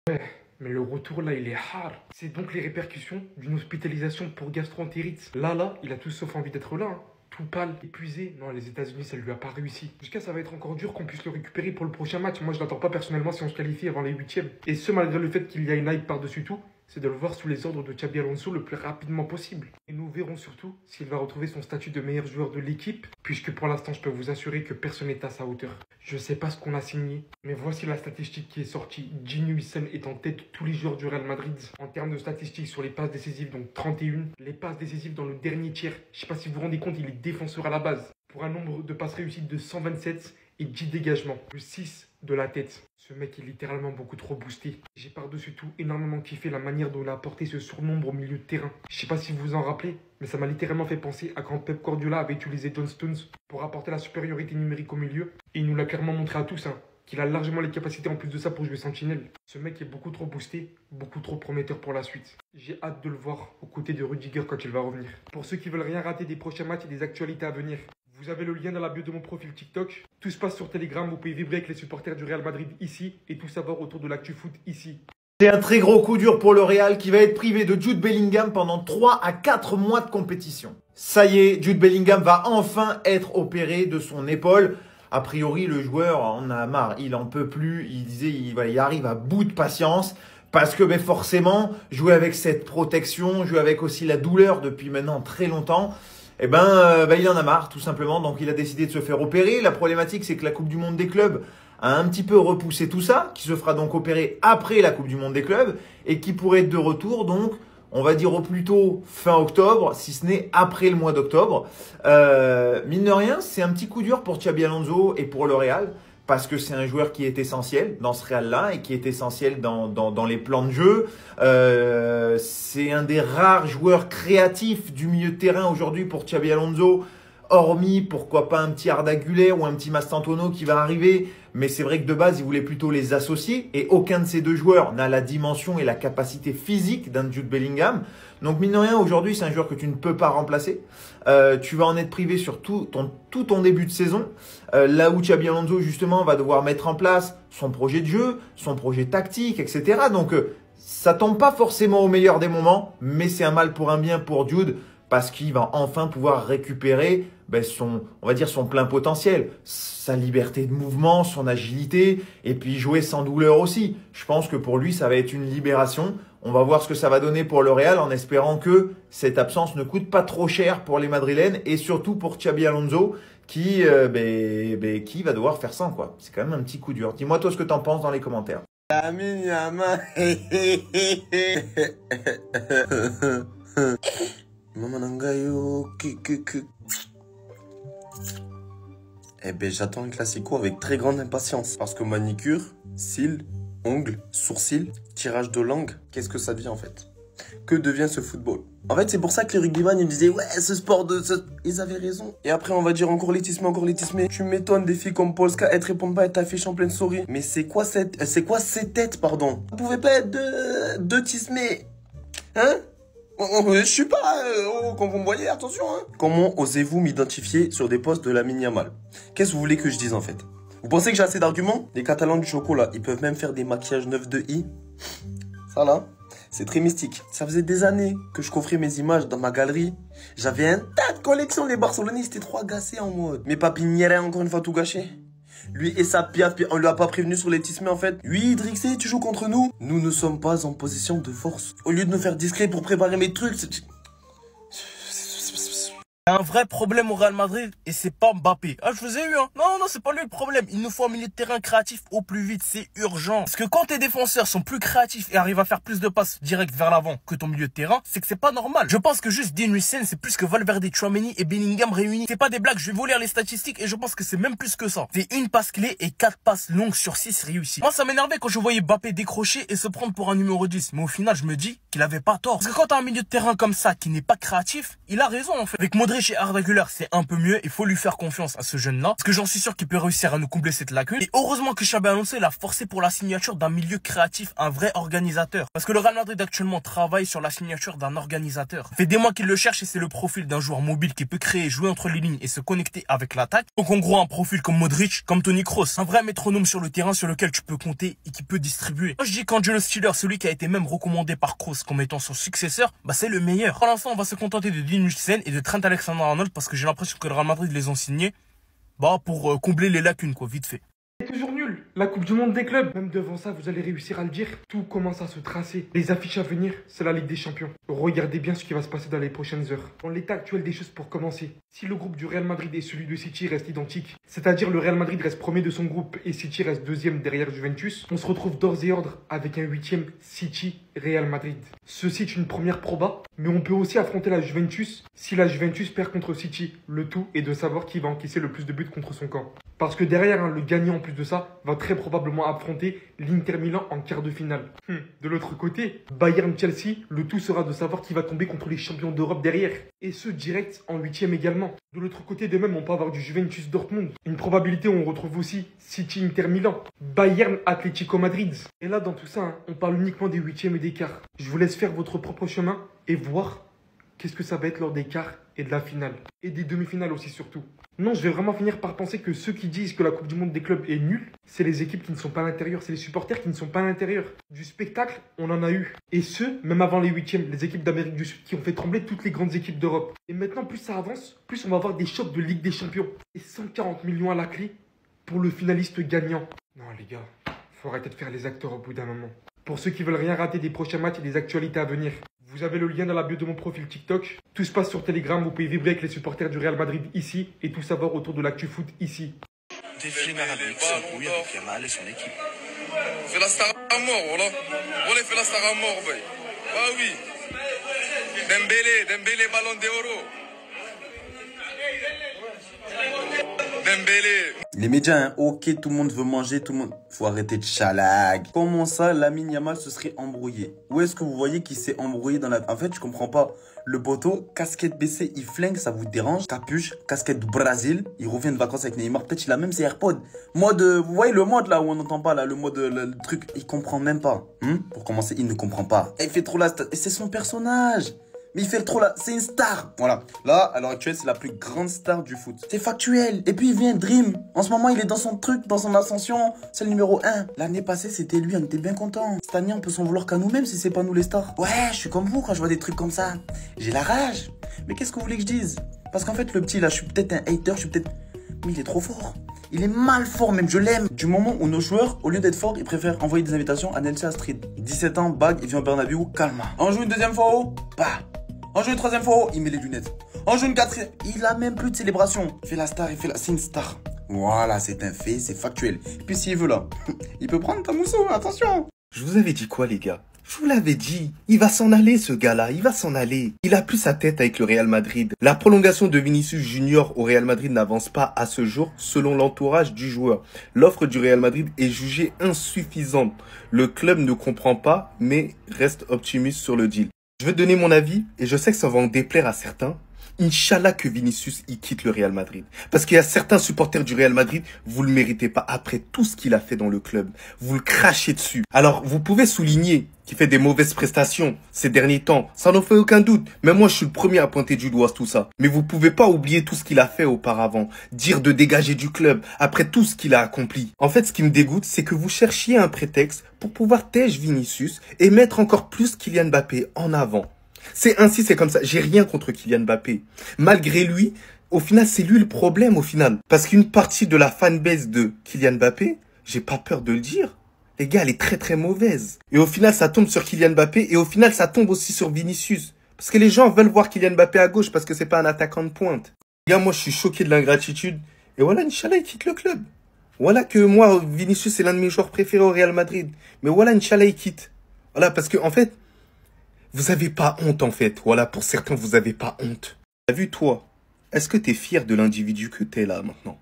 Ouais, mais le retour là, il est hard. C'est donc les répercussions d'une hospitalisation pour gastro-entérite. Là, il a tout sauf envie d'être là, hein. Tout pâle, épuisé. Non, les États-Unis, ça lui a pas réussi. Jusqu'à ça va être encore dur qu'on puisse le récupérer pour le prochain match. Moi, je l'attends pas personnellement si on se qualifie avant les huitièmes. Et ce, malgré le fait qu'il y a une hype par-dessus tout, c'est de le voir sous les ordres de Xabi Alonso le plus rapidement possible. Et nous verrons surtout s'il va retrouver son statut de meilleur joueur de l'équipe, puisque pour l'instant, je peux vous assurer que personne n'est à sa hauteur. Je sais pas ce qu'on a signé, mais voici la statistique qui est sortie. Gini Hussein est en tête de tous les joueurs du Real Madrid. En termes de statistiques sur les passes décisives, donc 31. Les passes décisives dans le dernier tiers. Je sais pas si vous vous rendez compte, il est défenseur à la base. Pour un nombre de passes réussies de 127 et 10 dégagements. Plus 6 de la tête. Ce mec est littéralement beaucoup trop boosté. J'ai par-dessus tout énormément kiffé la manière dont il a apporté ce surnombre au milieu de terrain. Je sais pas si vous vous en rappelez, mais ça m'a littéralement fait penser à quand Pep Guardiola avait utilisé John Stones pour apporter la supériorité numérique au milieu. Et il nous l'a clairement montré à tous, hein, qu'il a largement les capacités en plus de ça pour jouer sentinelle. Ce mec est beaucoup trop boosté, beaucoup trop prometteur pour la suite. J'ai hâte de le voir aux côtés de Rudiger quand il va revenir. Pour ceux qui veulent rien rater des prochains matchs et des actualités à venir, vous avez le lien dans la bio de mon profil TikTok. Tout se passe sur Telegram, vous pouvez vibrer avec les supporters du Real Madrid ici et tout savoir autour de l'actu foot ici. C'est un très gros coup dur pour le Real qui va être privé de Jude Bellingham pendant 3 à 4 mois de compétition. Ça y est, Jude Bellingham va enfin être opéré de son épaule. A priori, le joueur en a marre, il en peut plus, il disait il arrive à bout de patience. Parce que forcément, jouer avec cette protection, jouer avec aussi la douleur depuis maintenant très longtemps, il en a marre tout simplement. Donc il a décidé de se faire opérer. La problématique, c'est que la Coupe du Monde des clubs a un petit peu repoussé tout ça, qui se fera donc opérer après la Coupe du Monde des clubs et qui pourrait être de retour donc, on va dire au plus tôt fin octobre, si ce n'est après le mois d'octobre. Mine de rien, c'est un petit coup dur pour Xabi Alonso et pour le Real, parce que c'est un joueur qui est essentiel dans ce Real-là et qui est essentiel dans les plans de jeu. C'est un des rares joueurs créatifs du milieu de terrain aujourd'hui pour Xabi Alonso, hormis pourquoi pas un petit Arda Güler ou un petit Mastantuono qui va arriver. Mais c'est vrai que de base, il voulait plutôt les associer et aucun de ces deux joueurs n'a la dimension et la capacité physique d'un Jude Bellingham. Donc mine de rien, aujourd'hui, c'est un joueur que tu ne peux pas remplacer. Tu vas en être privé sur tout ton début de saison. Là où Xabi Alonso, justement, va devoir mettre en place son projet de jeu, son projet tactique, etc. Donc ça tombe pas forcément au meilleur des moments, mais c'est un mal pour un bien pour Jude, parce qu'il va enfin pouvoir récupérer on va dire son plein potentiel, sa liberté de mouvement, son agilité, et puis jouer sans douleur aussi. Je pense que pour lui, ça va être une libération. On va voir ce que ça va donner pour le Real, en espérant que cette absence ne coûte pas trop cher pour les Madrilènes, et surtout pour Xabi Alonso, qui va devoir faire sans, quoi. C'est quand même un petit coup dur. Dis-moi toi ce que t'en penses dans les commentaires. Eh ben, j'attends le classico avec très grande impatience. Parce que manicure, cils, ongles, sourcils, tirage de langue, qu'est-ce que ça devient en fait? Que devient ce football? En fait, c'est pour ça que les rugbyman, ils me disaient, ouais, ce sport Ils avaient raison. Et après, on va dire encore l'étisme. Tu m'étonnes, des filles comme Polska, elles te répondent pas, elles t'affichent en pleine souris. Mais c'est quoi ces têtes, pardon? Vous pouvez pas être deux tismés. Hein? Je suis pas... quand vous me voyez, attention, hein. Comment osez-vous m'identifier sur des postes de Lamine Yamal? Qu'est-ce que vous voulez que je dise, en fait? Vous pensez que j'ai assez d'arguments? Les Catalans du chocolat, ils peuvent même faire des maquillages 9 de I. Ça, là, c'est très mystique. Ça faisait des années que je coffrais mes images dans ma galerie. J'avais un tas de collections. Les Barcelonais, c'était trop agacés en mode. Mais Papinière, encore une fois, tout gâché. Lui et sa piaf, on lui a pas prévenu sur les tismés en fait. Oui, Drixé, tu joues contre nous. Nous ne sommes pas en position de force. Au lieu de nous faire discret pour préparer mes trucs, Il y a un vrai problème au Real Madrid et c'est pas Mbappé. Ah, je vous ai eu, hein. Non, c'est pas lui le problème. Il nous faut un milieu de terrain créatif au plus vite. C'est urgent. Parce que quand tes défenseurs sont plus créatifs et arrivent à faire plus de passes direct vers l'avant que ton milieu de terrain, c'est que c'est pas normal. Je pense que juste Dean Hussein, c'est plus que Valverde, Tchouaméni et Bellingham réunis. C'est pas des blagues, je vais vous lire les statistiques et je pense que c'est même plus que ça. C'est une passe clé et 4 passes longues sur 6 réussies. Moi, ça m'énervait quand je voyais Mbappé décrocher et se prendre pour un numéro 10. Mais au final, je me dis qu'il avait pas tort. Parce que quand t'as un milieu de terrain comme ça qui n'est pas créatif, il a raison en fait. Avec Modric Modric et Arda Güler, c'est un peu mieux. Il faut lui faire confiance à ce jeune-là. Parce que j'en suis sûr qu'il peut réussir à nous combler cette lacune. Et heureusement que Xabi Alonso l'a forcé pour la signature d'un milieu créatif, un vrai organisateur. Parce que le Real Madrid actuellement travaille sur la signature d'un organisateur. Ça fait des mois qu'il le cherche et c'est le profil d'un joueur mobile qui peut créer, jouer entre les lignes et se connecter avec l'attaque. Donc en gros un profil comme Modric, comme Toni Kroos. Un vrai métronome sur le terrain sur lequel tu peux compter et qui peut distribuer. Moi je dis qu'Angelo Stiller, celui qui a été même recommandé par Kroos comme étant son successeur, bah c'est le meilleur. Pour l'instant on va se contenter de Dean Huijsen et de Trent Alexander-Arnold parce que j'ai l'impression que le Real Madrid les ont signés pour combler les lacunes quoi, vite fait. C'est toujours nul. La Coupe du Monde des clubs. Même devant ça, vous allez réussir à le dire. Tout commence à se tracer. Les affiches à venir, c'est la Ligue des Champions. Regardez bien ce qui va se passer dans les prochaines heures. Dans l'état actuel des choses pour commencer, si le groupe du Real Madrid et celui de City restent identiques, c'est-à-dire le Real Madrid reste premier de son groupe et City reste deuxième derrière Juventus, on se retrouve d'ores et ordre avec un huitième City-Real Madrid. Ceci est une première proba, mais on peut aussi affronter la Juventus si la Juventus perd contre City. Le tout est de savoir qui va encaisser le plus de buts contre son camp. Parce que derrière, le gagnant en plus de ça va très probablement affronter l'Inter Milan en quart de finale. De l'autre côté, Bayern-Chelsea, le tout sera de savoir qui va tomber contre les champions d'Europe derrière. Et ce direct en huitième également. De l'autre côté de même, on peut avoir du Juventus-Dortmund. Une probabilité où on retrouve aussi City-Inter Milan, Bayern-Atlético Madrid. Et là, dans tout ça, on parle uniquement des huitièmes et des quarts. Je vous laisse faire votre propre chemin et voir qu'est-ce que ça va être lors des quarts et de la finale. Et des demi-finales aussi surtout. Non, je vais vraiment finir par penser que ceux qui disent que la Coupe du Monde des clubs est nulle, c'est les équipes qui ne sont pas à l'intérieur, c'est les supporters qui ne sont pas à l'intérieur. Du spectacle, on en a eu. Et ce, même avant les huitièmes, les équipes d'Amérique du Sud qui ont fait trembler toutes les grandes équipes d'Europe. Et maintenant, plus ça avance, plus on va avoir des chocs de Ligue des Champions. Et 140 millions à la clé pour le finaliste gagnant. Non les gars, faut arrêter de faire les acteurs au bout d'un moment. Pour ceux qui veulent rien rater des prochains matchs et des actualités à venir, vous avez le lien dans la bio de mon profil TikTok. Tout se passe sur Telegram, vous pouvez vibrer avec les supporters du Real Madrid ici et tout savoir autour de l'actu foot ici. Défilé avec s'embrouille avec Yamal et son équipe. Fais la star à mort, voilà. Voilà, fais la star à mort, boy. Ah oui. Dembélé, ballon d'oro. Dembélé. Les médias, hein, ok, tout le monde veut manger, tout le monde... Faut arrêter de chalag. Comment ça, Lamine Yamal se serait embrouillé? Où est-ce que vous voyez qu'il s'est embrouillé dans la... En fait, je comprends pas. Le poteau, casquette baissée, il flingue, ça vous dérange? Capuche, casquette du Brésil, il revient de vacances avec Neymar. Peut-être il a même ses AirPods. Mode, vous voyez le mode là où on n'entend pas là, le mode, le truc. Il comprend même pas. Pour commencer, il ne comprend pas. Il fait trop la... Et c'est son personnage. Mais il fait trop là, c'est une star. Voilà. Là, à l'heure actuelle, c'est la plus grande star du foot. C'est factuel. Et puis il vient Dream. En ce moment, il est dans son truc, dans son ascension. C'est le numéro 1. L'année passée, c'était lui, on était bien contents. Cette année, on peut s'en vouloir qu'à nous-mêmes si c'est pas nous les stars. Ouais, je suis comme vous quand je vois des trucs comme ça. J'ai la rage. Mais qu'est-ce que vous voulez que je dise? Parce qu'en fait, le petit là, je suis peut-être un hater, je suis peut-être... Mais il est trop fort. Il est mal fort même, je l'aime. Du moment où nos joueurs, au lieu d'être forts, ils préfèrent envoyer des invitations à Nelson Astrid. 17 ans, bague, il vient au Bernabéu, calme. On joue une deuxième fois haut, bah. On joue une troisième fois haut, il met les lunettes. On joue une quatrième, il a même plus de célébration. Il fait la star, c'est une star. Voilà, c'est un fait, c'est factuel. Puis s'il veut là, il peut prendre ta mousseau, attention. Je vous avais dit quoi les gars? Je vous l'avais dit, il va s'en aller ce gars-là, il va s'en aller. Il a plus sa tête avec le Real Madrid. La prolongation de Vinicius Junior au Real Madrid n'avance pas à ce jour selon l'entourage du joueur. L'offre du Real Madrid est jugée insuffisante. Le club ne comprend pas mais reste optimiste sur le deal. Je vais donner mon avis et je sais que ça va en déplaire à certains. Inch'Allah que Vinicius y quitte le Real Madrid. Parce qu'il y a certains supporters du Real Madrid, vous le méritez pas après tout ce qu'il a fait dans le club. Vous le crachez dessus. Alors, vous pouvez souligner qu'il fait des mauvaises prestations ces derniers temps. Ça n'en fait aucun doute. Même moi, je suis le premier à pointer du doigt tout ça. Mais vous pouvez pas oublier tout ce qu'il a fait auparavant. Dire de dégager du club après tout ce qu'il a accompli. En fait, ce qui me dégoûte, c'est que vous cherchiez un prétexte pour pouvoir tèche Vinicius et mettre encore plus Kylian Mbappé en avant. C'est ainsi, c'est comme ça. J'ai rien contre Kylian Mbappé. Malgré lui, au final, c'est lui le problème au final. Parce qu'une partie de la fanbase de Kylian Mbappé, j'ai pas peur de le dire, les gars, elle est très très mauvaise. Et au final, ça tombe sur Kylian Mbappé et au final, ça tombe aussi sur Vinicius. Parce que les gens veulent voir Kylian Mbappé à gauche parce que c'est pas un attaquant de pointe. Les gars, moi, je suis choqué de l'ingratitude. Et voilà, Inch'Allah, il quitte le club. Voilà que moi, Vinicius, c'est l'un de mes joueurs préférés au Real Madrid. Mais voilà, Inch'Allah, il quitte. Voilà, parce que en fait, vous avez pas honte en fait. Voilà, pour certains, vous avez pas honte. T'as vu toi? Est-ce que t'es fier de l'individu que t'es là maintenant?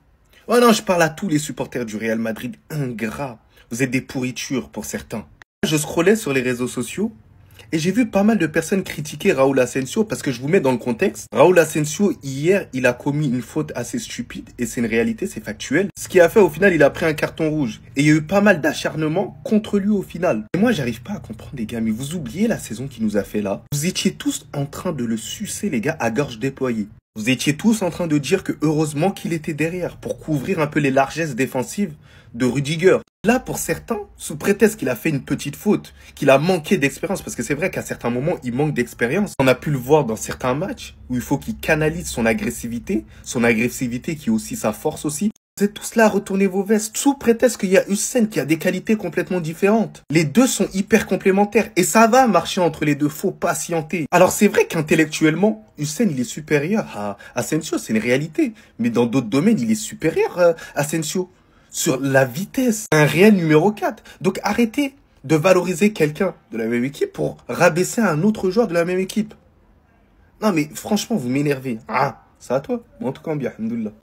Oh non, je parle à tous les supporters du Real Madrid ingrats. Vous êtes des pourritures pour certains. Je scrollais sur les réseaux sociaux Et j'ai vu pas mal de personnes critiquer Raúl Asensio parce que je vous mets dans le contexte. Raúl Asensio, hier, il a commis une faute assez stupide et c'est une réalité, c'est factuel. Ce qui a fait, au final, il a pris un carton rouge. Et il y a eu pas mal d'acharnement contre lui au final. Et moi, j'arrive pas à comprendre, les gars, mais vous oubliez la saison qu'il nous a fait là. Vous étiez tous en train de le sucer, les gars, à gorge déployée. Vous étiez tous en train de dire que heureusement qu'il était derrière pour couvrir un peu les largesses défensives de Rudiger. Là, pour certains, sous prétexte qu'il a fait une petite faute, qu'il a manqué d'expérience, parce que c'est vrai qu'à certains moments, il manque d'expérience. On a pu le voir dans certains matchs où il faut qu'il canalise son agressivité qui est aussi sa force aussi. Vous êtes tous là à retourner vos vestes sous prétexte qu'il y a Hussein qui a des qualités complètement différentes. Les deux sont hyper complémentaires et ça va marcher entre les deux, faut patienter. Alors c'est vrai qu'intellectuellement, Hussein il est supérieur à Asensio, c'est une réalité. Mais dans d'autres domaines, il est supérieur à Asensio. Sur la vitesse, un réel numéro 4. Donc arrêtez de valoriser quelqu'un de la même équipe pour rabaisser un autre joueur de la même équipe. Non mais franchement, vous m'énervez. Ah, c'est à toi. Bon, en tout cas, bien, alhamdoulilah.